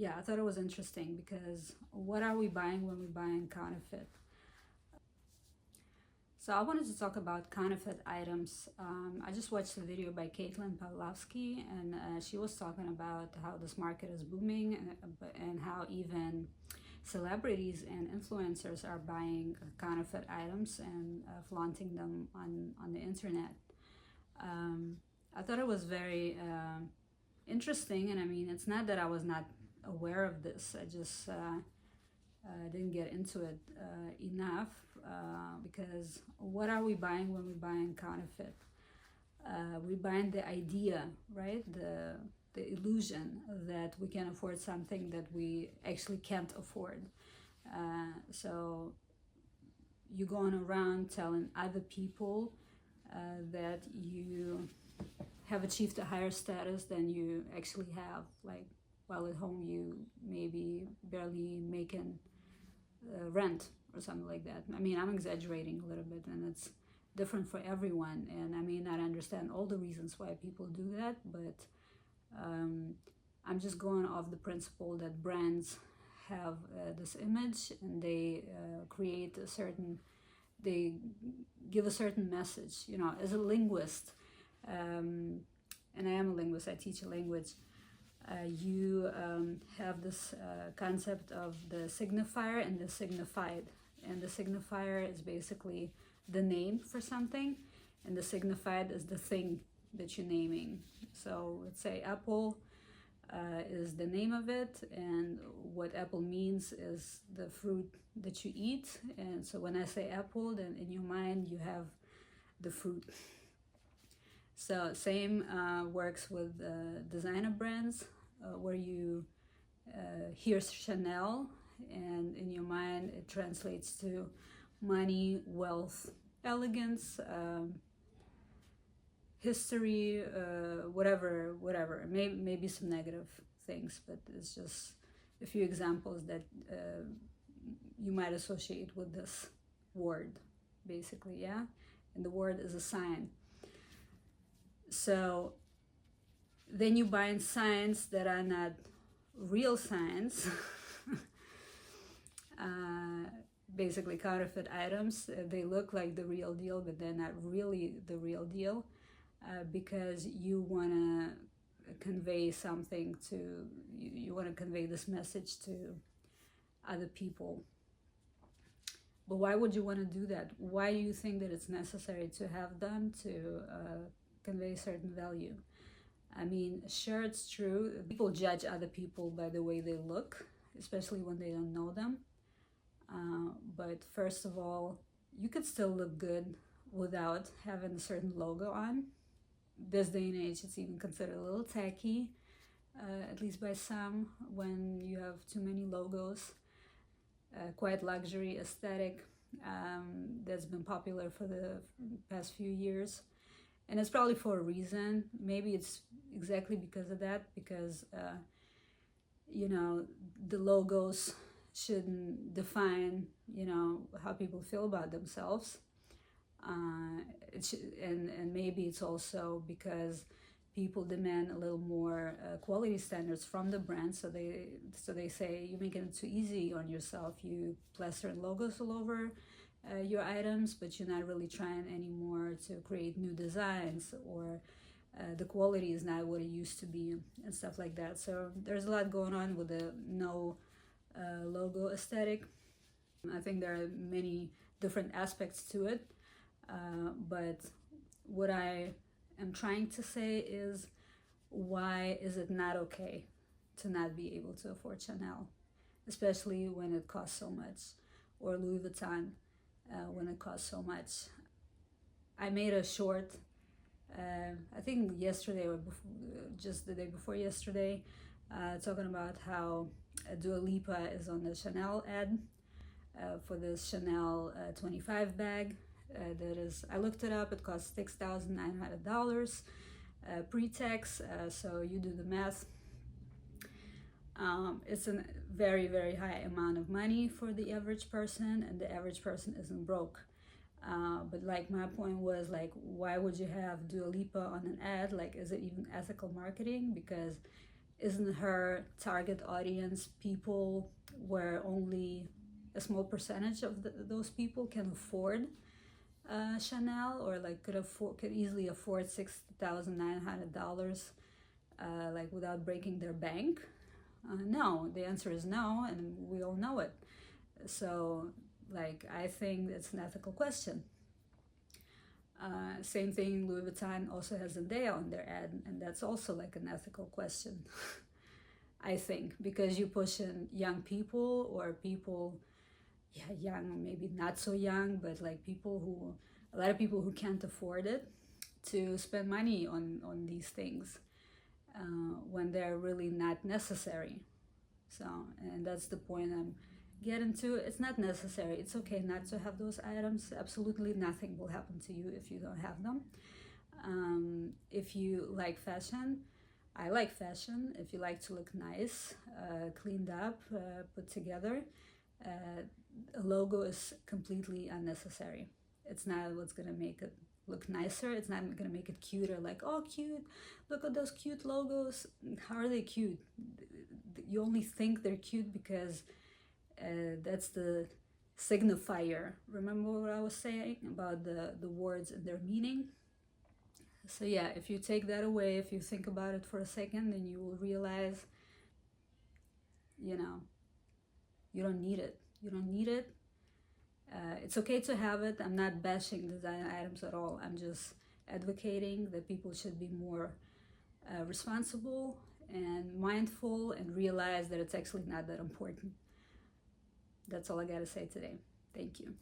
yeah, I thought it was interesting because what are we buying when we buy in counterfeit? So I wanted to talk about counterfeit items. I just watched a video by Caitlin Pawlowski, and she was talking about how this market is booming and how even celebrities and influencers are buying counterfeit items and flaunting them on the internet. I thought it was very interesting, and I mean, it's not that I was not aware of this. I just didn't get into it enough because what are we buying when we buy in counterfeit? We buying the idea, right? The illusion that we can afford something that we actually can't afford. So you're going around telling other people that you have achieved a higher status than you actually have. Like, while at home you maybe barely making rent or something like that. I mean, I'm exaggerating a little bit, and it's different for everyone, and I may not understand all the reasons why people do that, but I'm just going off the principle that brands have this image, and they create a certain, they give a certain message. You know, as a linguist, and I am a linguist, I teach a language, you have this concept of the signifier and the signified. And the signifier is basically the name for something, and the signified is the thing that you're naming. So let's say apple is the name of it, and what apple means is the fruit that you eat. And so when I say apple, then in your mind you have the fruit. So same works with designer brands, where you hear Chanel, and in your mind it translates to money, wealth, elegance, history, whatever. Maybe some negative things, but it's just a few examples that you might associate with this word, basically, yeah? And the word is a sign. So then you buy signs that are not real signs, basically counterfeit items. They look like the real deal, but they're not really the real deal, because you want to convey something to, you want to convey this message to other people. But why would you want to do that? Why do you think that it's necessary to have them to convey certain value? I mean, sure, it's true. People judge other people by the way they look, especially when they don't know them. But first of all, you could still look good without having a certain logo on. This day and age, it's even considered a little tacky, at least by some, when you have too many logos. Quite luxury aesthetic that's been popular for the past few years. And it's probably for a reason. Maybe it's exactly because of that, because, you know, the logos shouldn't define, you know, how people feel about themselves. And maybe it's also because people demand a little more quality standards from the brand, so they say you're making it too easy on yourself. You plaster logos all over your items, but you're not really trying anymore to create new designs, or the quality is not what it used to be, and stuff like that. So there's a lot going on with the no logo aesthetic. I think there are many different aspects to it, but what I am trying to say is, why is it not okay to not be able to afford Chanel, especially when it costs so much, or Louis Vuitton when it costs so much? I made a short, I think yesterday or just the day before yesterday, talking about how Dua Lipa is on the Chanel ad for this Chanel 25 bag. That is, I looked it up, it costs $6,900 pre-tax, so you do the math. It's a very, very high amount of money for the average person, and the average person isn't broke. But like, my point was, like, why would you have Dua Lipa on an ad? Like, is it even ethical marketing? Because isn't her target audience people where only a small percentage of those people can afford Chanel, or like could easily afford $6,900 like without breaking their bank? No, the answer is no, and we all know it. So like, I think it's an ethical question. Same thing, Louis Vuitton also has Zendaya on their ad, and that's also like an ethical question. I think, because you push in young people, or people, yeah, young, maybe not so young, but like a lot of people who can't afford it, to spend money on these things when they're really not necessary. So, and that's the point I'm getting to. It's not necessary. It's okay not to have those items. Absolutely nothing will happen to you if you don't have them. If you like fashion, I like fashion. If you like to look nice, cleaned up, put together, a logo is completely unnecessary. It's not what's gonna make it look nicer. It's not gonna make it cuter. Like, oh, cute! Look at those cute logos. How are they cute? You only think they're cute because that's the signifier. Remember what I was saying about the words and their meaning? So yeah, if you take that away, if you think about it for a second, then you will realize, you know, you don't need it. You don't need it. It's okay to have it. I'm not bashing design items at all. I'm just advocating that people should be more responsible and mindful, and realize that it's actually not that important. That's all I gotta say today. Thank you.